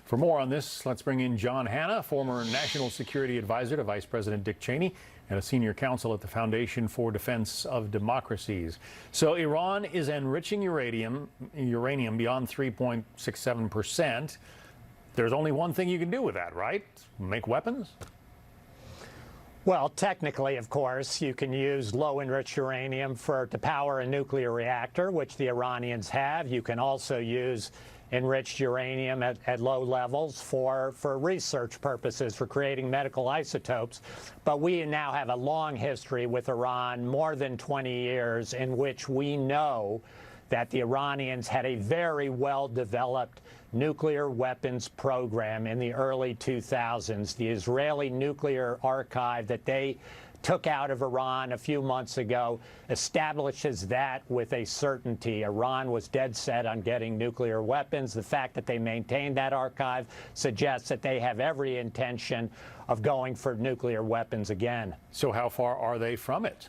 For more on this, let's bring in Jon Hanna, former National Security Advisor to Vice President Dick Cheney and a senior counsel at the Foundation for Defense of Democracies. So Iran is enriching uranium beyond 3.67%. There's only one thing you can do with that, right? Make weapons? Well, technically, of course, you can use low-enriched uranium to power a nuclear reactor, which the Iranians have. You can also use enriched uranium at low levels for research purposes, for creating medical isotopes. But we now have a long history with Iran, more than 20 years, in which we know that the Iranians had a very well-developed nuclear weapons program in the early 2000s. The Israeli nuclear archive that they took out of Iran a few months ago establishes that with a certainty. Iran was dead set on getting nuclear weapons. The fact that they maintained that archive suggests that they have every intention of going for nuclear weapons again. So how far are they from it?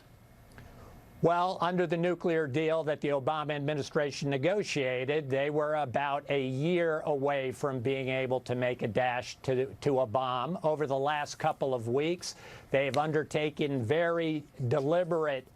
Well, under the nuclear deal that the Obama administration negotiated, they were about a year away from being able to make a dash to a bomb. Over the last couple of weeks, they've undertaken very deliberate,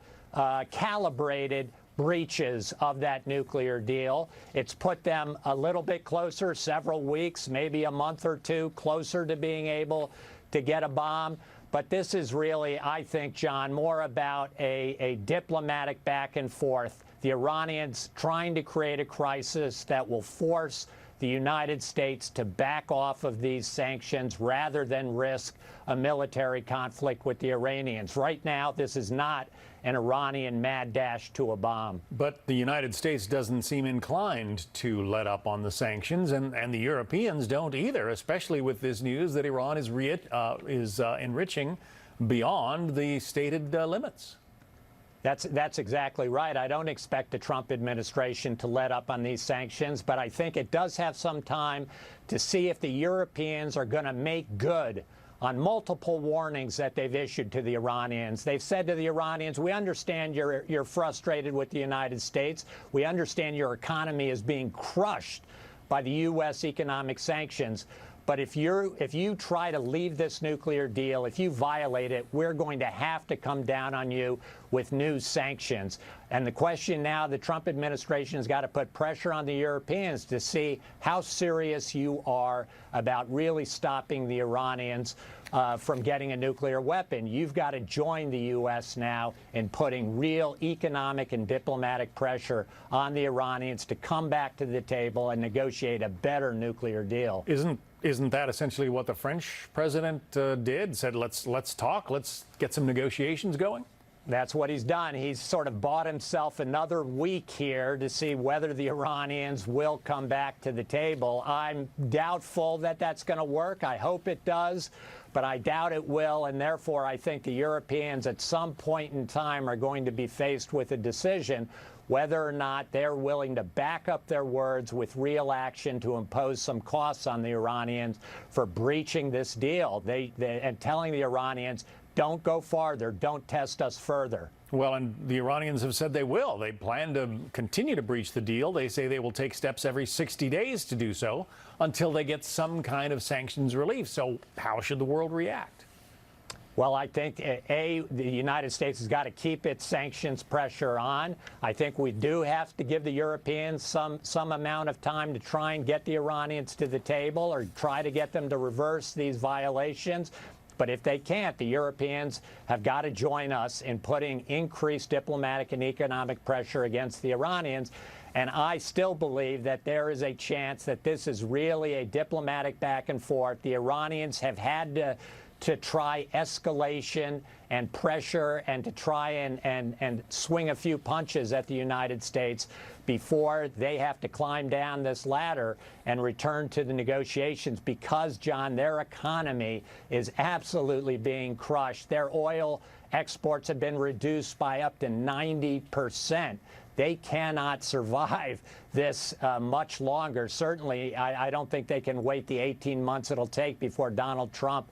calibrated breaches of that nuclear deal. It's put them a little bit closer, several weeks, maybe a month or two closer to being able to get a bomb. But this is really, I think, John, more about a diplomatic back and forth. The Iranians trying to create a crisis that will force the United States to back off of these sanctions rather than risk a military conflict with the Iranians. Right now, this is not an Iranian mad dash to a bomb. But the United States doesn't seem inclined to let up on the sanctions, and the Europeans don't either, especially with this news that Iran is enriching beyond the stated limits. That's exactly right. I don't expect the Trump administration to let up on these sanctions, but I think it does have some time to see if the Europeans are going to make good on multiple warnings that they've issued to the Iranians. They've said to the Iranians, we understand you're frustrated with the United States. We understand your economy is being crushed by the U.S. economic sanctions. But if you try to leave this nuclear deal, if you violate it, we're going to have to come down on you with new sanctions. And the question now, the Trump administration has got to put pressure on the Europeans to see how serious you are about really stopping the Iranians from getting a nuclear weapon. You've got to join the U.S. now in putting real economic and diplomatic pressure on the Iranians to come back to the table and negotiate a better nuclear deal. Isn't that essentially what the French president did? Said, let's talk, let's get some negotiations going? That's what he's done. He's sort of bought himself another week here to see whether the Iranians will come back to the table. I'm doubtful that that's going to work. I hope it does, but I doubt it will, and therefore I think the Europeans at some point in time are going to be faced with a decision whether or not they're willing to back up their words with real action to impose some costs on the Iranians for breaching this deal and telling the Iranians, don't go farther, don't test us further. Well, and the Iranians have said they will. They plan to continue to breach the deal. They say they will take steps every 60 days to do so until they get some kind of sanctions relief. So how should the world react? Well, I think, the United States has got to keep its sanctions pressure on. I think we do have to give the Europeans some amount of time to try and get the Iranians to the table or try to get them to reverse these violations. But if they can't, the Europeans have got to join us in putting increased diplomatic and economic pressure against the Iranians. And I still believe that there is a chance that this is really a diplomatic back and forth. The Iranians have had to try escalation and pressure and to try and swing a few punches at the United States before they have to climb down this ladder and return to the negotiations because, John, their economy is absolutely being crushed. Their oil exports have been reduced by up to 90%. They cannot survive this much longer. Certainly, I don't think they can wait the 18 months it'll take before Donald Trump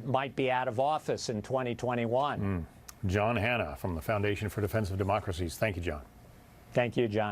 might be out of office in 2021. Jon Hanna from the Foundation for Defense of Democracies. Thank you, Jon. Thank you, John.